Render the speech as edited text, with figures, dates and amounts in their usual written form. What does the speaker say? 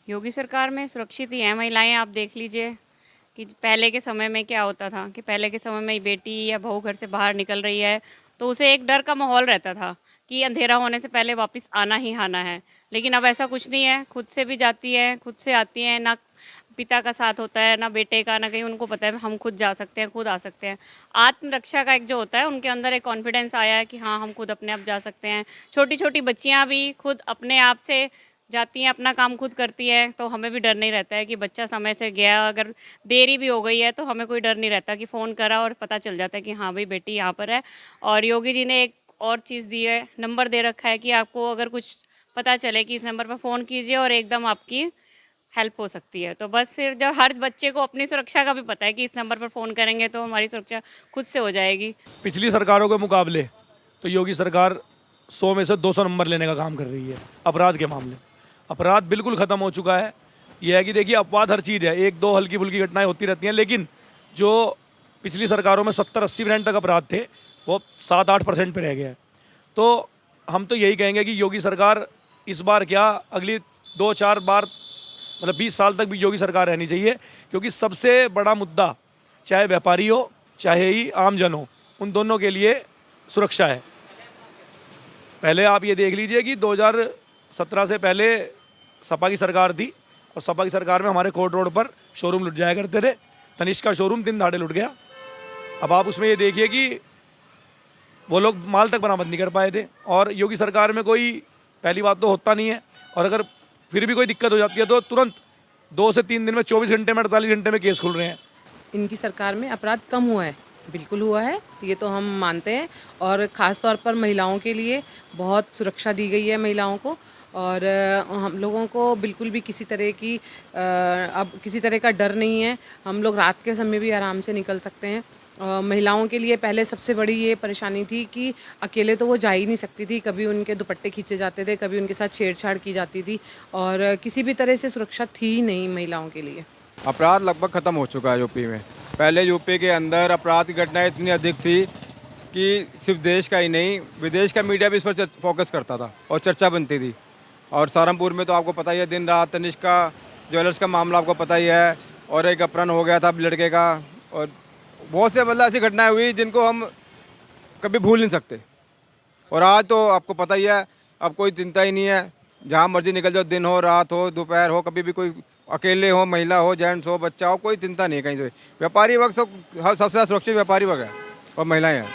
योगी सरकार में सुरक्षित ही हैं महिलाएं। आप देख लीजिए कि पहले के समय में क्या होता था कि पहले के समय में बेटी या बहू घर से बाहर निकल रही है तो उसे एक डर का माहौल रहता था कि अंधेरा होने से पहले वापस आना ही आना है। लेकिन अब ऐसा कुछ नहीं है, खुद से भी जाती है, खुद से आती है। ना पिता का साथ होता है ना बेटे का, ना कहीं उनको पता है हम खुद जा सकते हैं, खुद आ सकते हैं। आत्मरक्षा का एक जो होता है उनके अंदर एक कॉन्फिडेंस आया है कि हाँ हम खुद अपने आप जा सकते हैं। छोटी छोटी बच्चियां भी खुद अपने आप से जाती हैं, अपना काम खुद करती है, तो हमें भी डर नहीं रहता है कि बच्चा समय से गया, अगर देरी भी हो गई है तो हमें कोई डर नहीं रहता कि फ़ोन करा और पता चल जाता है कि हाँ भाई बेटी यहाँ पर है। और योगी जी ने एक और चीज़ दी है, नंबर दे रखा है कि आपको अगर कुछ पता चले कि इस नंबर पर फ़ोन कीजिए और एकदम आपकी हेल्प हो सकती है। तो बस फिर जब हर बच्चे को अपनी सुरक्षा का भी पता है कि इस नंबर पर फ़ोन करेंगे तो हमारी सुरक्षा खुद से हो जाएगी। पिछली सरकारों के मुकाबले तो योगी सरकार 100 में से 200 नंबर लेने का काम कर रही है। अपराध के मामले अपराध बिल्कुल ख़त्म हो चुका है। यह है कि देखिए अपवाद हर चीज़ है, एक दो हल्की फुल्की घटनाएं होती रहती हैं, लेकिन जो पिछली सरकारों में 70-80% तक अपराध थे वो 7-8% पे रह गया है। तो हम तो यही कहेंगे कि योगी सरकार इस बार क्या अगली 2-4 बार मतलब 20 साल तक भी योगी सरकार रहनी चाहिए, क्योंकि सबसे बड़ा मुद्दा चाहे व्यापारी हो चाहे ही आम जन हो, उन दोनों के लिए सुरक्षा है। पहले आप ये देख लीजिए कि 2017 से पहले सपा की सरकार थी और सपा की सरकार में हमारे कोर्ट रोड पर शोरूम लुट जाया करते थे। तनिष्क का शोरूम दिन दहाड़े लुट गया। अब आप उसमें ये देखिए कि वो लोग माल तक बरामद नहीं कर पाए थे। और योगी सरकार में कोई पहली बात तो होता नहीं है, और अगर फिर भी कोई दिक्कत हो जाती है तो तुरंत 2 से 3 दिन में, 24 घंटे में, 48 घंटे में केस खुल रहे हैं। इनकी सरकार में अपराध कम हुआ है, बिल्कुल हुआ है, ये तो हम मानते हैं। और ख़ास तौर पर महिलाओं के लिए बहुत सुरक्षा दी गई है महिलाओं को। और हम लोगों को बिल्कुल भी किसी तरह की अब किसी तरह का डर नहीं है। हम लोग रात के समय भी आराम से निकल सकते हैं। महिलाओं के लिए पहले सबसे बड़ी ये परेशानी थी कि अकेले तो वो जा ही नहीं सकती थी, कभी उनके दुपट्टे खींचे जाते थे, कभी उनके साथ छेड़छाड़ की जाती थी, और किसी भी तरह से सुरक्षा थी ही नहीं महिलाओं के लिए। अपराध लगभग ख़त्म हो चुका है यूपी में। पहले यूपी के अंदर अपराध की घटनाएं इतनी अधिक थी कि सिर्फ देश का ही नहीं विदेश का मीडिया भी इस पर फोकस करता था और चर्चा बनती थी। और सहारनपुर में तो आपको पता ही है, दिन रात तनिष्क का ज्वेलर्स का मामला आपको पता ही है, और एक अपहरण हो गया था लड़के का, और बहुत से मतलब ऐसी घटनाएं हुई जिनको हम कभी भूल नहीं सकते। और आज तो आपको पता ही है, अब कोई चिंता ही नहीं है, जहाँ मर्जी निकल जाओ, दिन हो रात हो दोपहर हो, कभी भी कोई अकेले हो, महिला हो, जेंट्स हो, बच्चा हो, कोई चिंता नहीं है कहीं से। व्यापारी वर्ग सबसे ज़्यादा सुरक्षित व्यापारी वर्ग है और महिलाएं हैं।